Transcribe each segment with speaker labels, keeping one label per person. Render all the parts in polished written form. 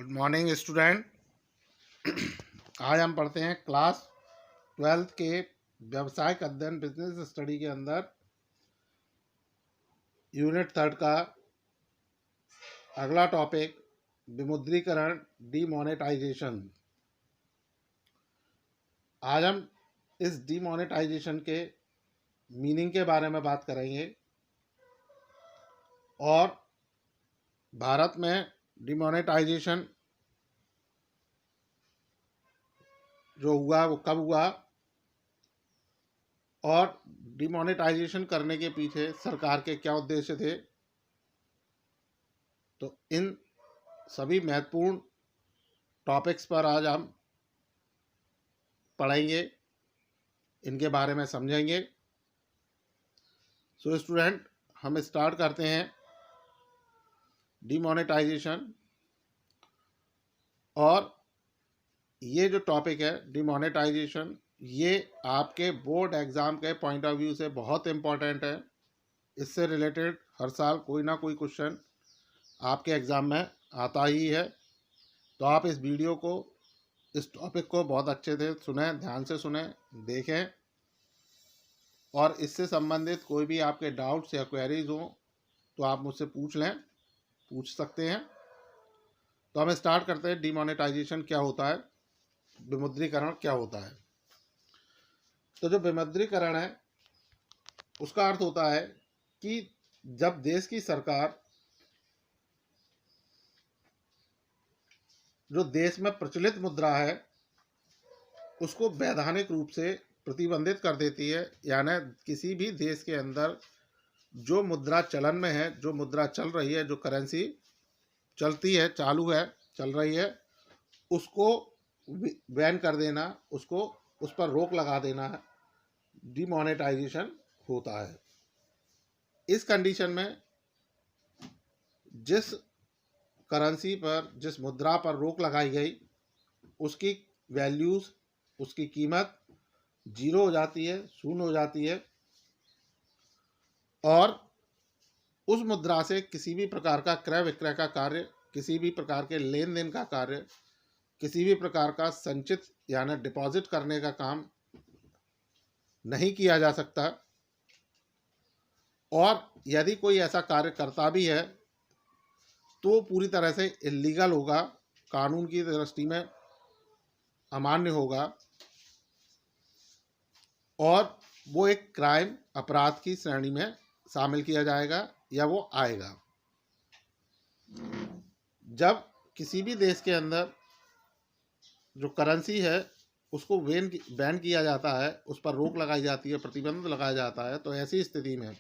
Speaker 1: Good morning student. आज हम पढ़ते हैं क्लास 12th के व्यावसायिक अध्ययन बिजनेस स्टडी के अंदर यूनिट 3 का अगला टॉपिक विमुद्रीकरण डीमोनेटाइजेशन। आज हम इस डीमोनेटाइजेशन के मीनिंग के बारे में बात करेंगे और भारत में डीमोनेटाइजेशन जो हुआ वो कब हुआ और डिमोनेटाइजेशन करने के पीछे सरकार के क्या उद्देश्य थे। तो इन सभी महत्वपूर्ण टॉपिक्स पर आज हम पढ़ेंगे, इनके बारे में समझेंगे। सो स्टूडेंट, हम स्टार्ट करते हैं डिमोनेटाइजेशन। और ये जो टॉपिक है डिमोनेटाइजेशन, ये आपके बोर्ड एग्ज़ाम के पॉइंट ऑफ व्यू से बहुत इम्पॉर्टेंट है। इससे रिलेटेड हर साल कोई ना कोई क्वेश्चन आपके एग्ज़ाम में आता ही है। तो आप इस वीडियो को, इस टॉपिक को बहुत अच्छे से सुनें, ध्यान से सुनें, देखें और इससे संबंधित कोई भी आपके डाउट्स या क्वेरीज हों तो आप मुझसे पूछ सकते हैं। तो हम स्टार्ट करते हैं। डिमोनेटाइजेशन क्या होता है, विमुद्रीकरण क्या होता है। तो जो विमुद्रीकरण है उसका अर्थ होता है कि जब देश की सरकार जो देश में प्रचलित मुद्रा है उसको वैधानिक रूप से प्रतिबंधित कर देती है, यानी किसी भी देश के अंदर जो मुद्रा चलन में है, जो मुद्रा चल रही है, जो करेंसी चलती है, चालू है, चल रही है, उसको बैन कर देना, उसको उस पर रोक लगा देना है, डिमोनेटाइजेशन होता है। इस कंडीशन में जिस करेंसी पर, जिस मुद्रा पर रोक लगाई गई, उसकी वैल्यूज़, उसकी कीमत जीरो हो जाती है, शून्य हो जाती है और उस मुद्रा से किसी भी प्रकार का क्रय विक्रय का कार्य, किसी भी प्रकार के लेन देन का कार्य, किसी भी प्रकार का संचित यानी डिपॉजिट करने का काम नहीं किया जा सकता। और यदि कोई ऐसा कार्य करता भी है तो पूरी तरह से इलीगल होगा, कानून की दृष्टि में अमान्य होगा और वो एक क्राइम, अपराध की श्रेणी में शामिल किया जाएगा या वो आएगा। जब किसी भी देश के अंदर जो करेंसी है उसको बैन किया जाता है, उस पर रोक लगाई जाती है, प्रतिबंध लगाया जाता है, तो ऐसी स्थिति में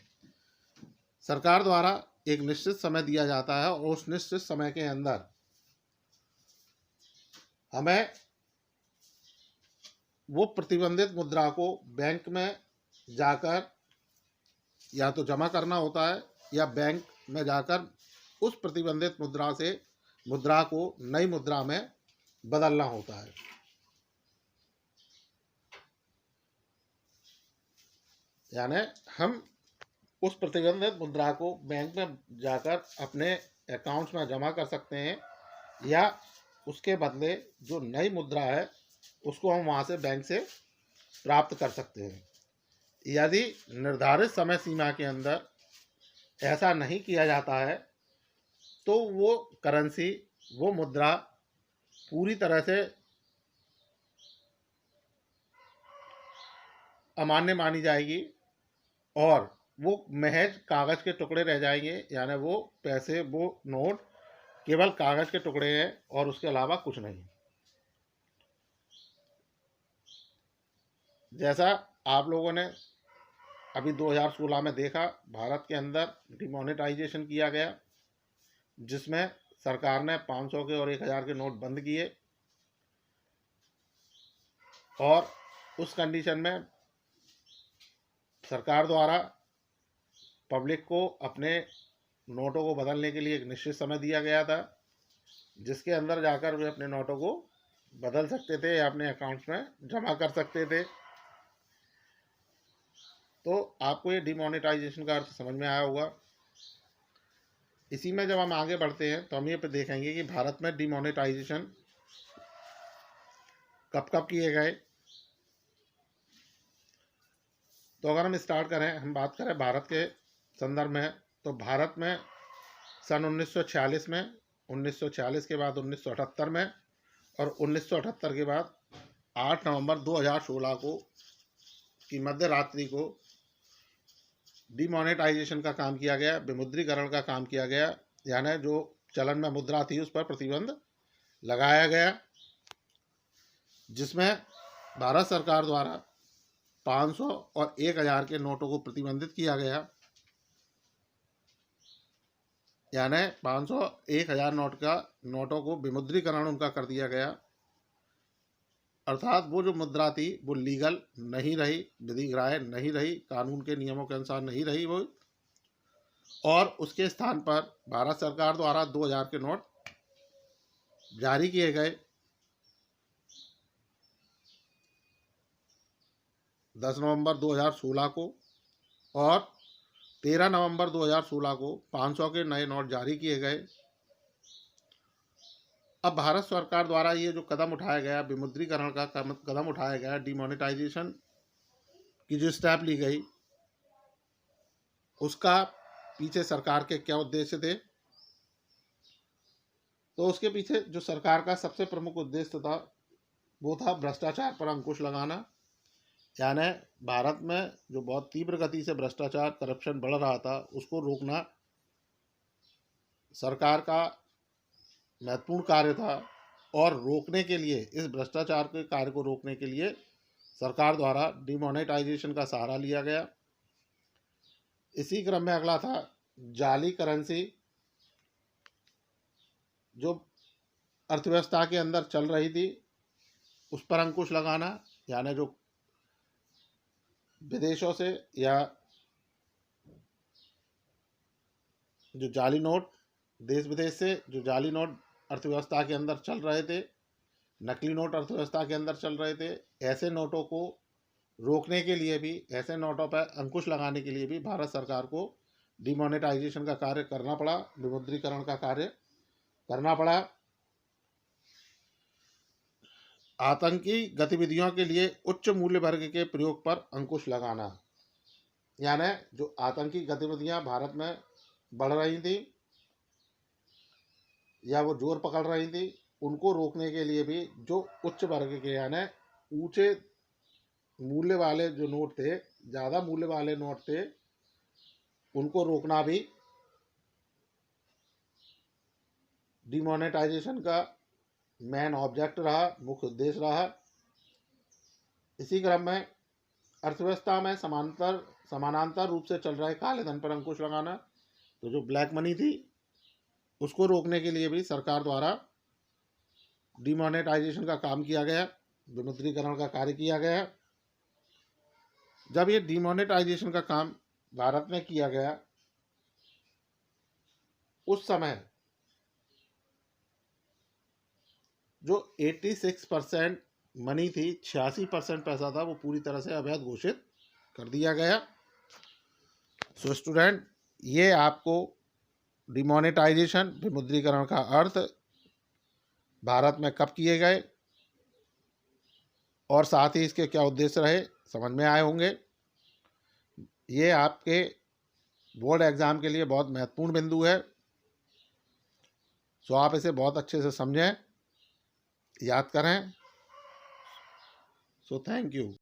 Speaker 1: सरकार द्वारा एक निश्चित समय दिया जाता है और उस निश्चित समय के अंदर हमें वो प्रतिबंधित मुद्रा को बैंक में जाकर या तो जमा करना होता है या बैंक में जाकर उस प्रतिबंधित मुद्रा को नई मुद्रा में बदलना होता है। यानी हम उस प्रतिबंधित मुद्रा को बैंक में जाकर अपने अकाउंट्स में जमा कर सकते हैं या उसके बदले जो नई मुद्रा है उसको हम वहाँ से बैंक से प्राप्त कर सकते हैं। यदि निर्धारित समय सीमा के अंदर ऐसा नहीं किया जाता है तो वो करेंसी, वो मुद्रा पूरी तरह से अमान्य मानी जाएगी और वो महज कागज़ के टुकड़े रह जाएंगे। यानी वो पैसे, वो नोट केवल कागज़ के टुकड़े हैं और उसके अलावा कुछ नहीं। जैसा आप लोगों ने अभी 2016 में देखा, भारत के अंदर डिमोनेटाइजेशन किया गया जिसमें सरकार ने 500 के और 1000 के नोट बंद किए और उस कंडीशन में सरकार द्वारा पब्लिक को अपने नोटों को बदलने के लिए एक निश्चित समय दिया गया था जिसके अंदर जाकर वे अपने नोटों को बदल सकते थे या अपने अकाउंट्स में जमा कर सकते थे। तो आपको ये डिमोनेटाइजेशन का अर्थ समझ में आया होगा। इसी में जब हम आगे बढ़ते हैं तो हम ये पे देखेंगे कि भारत में डिमोनेटाइजेशन कब कब किए गए। तो अगर हम स्टार्ट करें, हम बात करें भारत के संदर्भ में, तो भारत में सन 1946 में, 1946 के बाद 1978 में और 1978 के बाद 8 नवंबर 2016 को की मध्य रात्रि को डिमोनेटाइजेशन का काम किया गया, विमुद्रीकरण का काम किया गया, यानी जो चलन में मुद्रा थी उस पर प्रतिबंध लगाया गया, जिसमें भारत सरकार द्वारा 500 और 1000 के नोटों को प्रतिबंधित किया गया। यानी 500 1000 नोटों को विमुद्रीकरण उनका कर दिया गया, अर्थात वो जो मुद्रा थी वो लीगल नहीं रही, विधिग्राह्य नहीं रही, कानून के नियमों के अनुसार नहीं रही वो, और उसके स्थान पर भारत सरकार द्वारा 2000 के नोट जारी किए गए। 10 नवंबर 2016 को और 13 नवंबर 2016 को 500 के नए नोट जारी किए गए। अब भारत सरकार द्वारा ये जो कदम उठाया गया, विमुद्रीकरण का कदम उठाया गया, डिमोनेटाइजेशन की जो स्टेप ली गई, उसका पीछे सरकार के क्या उद्देश्य थे? तो उसके पीछे जो सरकार का सबसे प्रमुख उद्देश्य था वो था भ्रष्टाचार पर अंकुश लगाना। यानी भारत में जो बहुत तीव्र गति से भ्रष्टाचार, करप्शन बढ़ रहा था, उसको रोकना सरकार का महत्वपूर्ण कार्य था। और रोकने के लिए, इस भ्रष्टाचार के कार्य को रोकने के लिए सरकार द्वारा डिमोनेटाइजेशन का सहारा लिया गया। इसी क्रम में अगला था जाली करेंसी, जो अर्थव्यवस्था के अंदर चल रही थी उस पर अंकुश लगाना। यानी जो विदेशों से या जो जाली नोट, देश विदेश से जो जाली नोट अर्थव्यवस्था के अंदर चल रहे थे, नकली नोट अर्थव्यवस्था के अंदर चल रहे थे, ऐसे नोटों को रोकने के लिए भी, ऐसे नोटों पर अंकुश लगाने के लिए भी भारत सरकार को डिमोनेटाइजेशन का कार्य करना पड़ा, विमुद्रीकरण का कार्य करना पड़ा। आतंकी गतिविधियों के लिए उच्च मूल्य वर्ग के प्रयोग पर अंकुश लगाना। यानी जो आतंकी गतिविधियां भारत में बढ़ रही थी या वो जोर पकड़ रही थी, उनको रोकने के लिए भी जो उच्च वर्ग के, यानी ऊंचे मूल्य वाले जो नोट थे, ज़्यादा मूल्य वाले नोट थे, उनको रोकना भी डिमोनेटाइजेशन का मेन ऑब्जेक्ट रहा, मुख्य उद्देश्य रहा। इसी क्रम में अर्थव्यवस्था में समानांतर रूप से चल रहे काले धन पर अंकुश लगाना। तो जो ब्लैक मनी थी उसको रोकने के लिए भी सरकार द्वारा डिमोनेटाइजेशन का काम किया गया, विमुद्रीकरण का कार्य किया गया। जब ये डिमोनेटाइजेशन का काम भारत में किया गया, उस समय जो 86% मनी थी, 86% पैसा था, वो पूरी तरह से अवैध घोषित कर दिया गया। सो स्टूडेंट, ये आपको डिमोनेटाइजेशन, विमुद्रीकरण का अर्थ, भारत में कब किए गए और साथ ही इसके क्या उद्देश्य रहे, समझ में आए होंगे। ये आपके बोर्ड एग्ज़ाम के लिए बहुत महत्वपूर्ण बिंदु है। सो आप इसे बहुत अच्छे से समझें, याद करें। So thank you.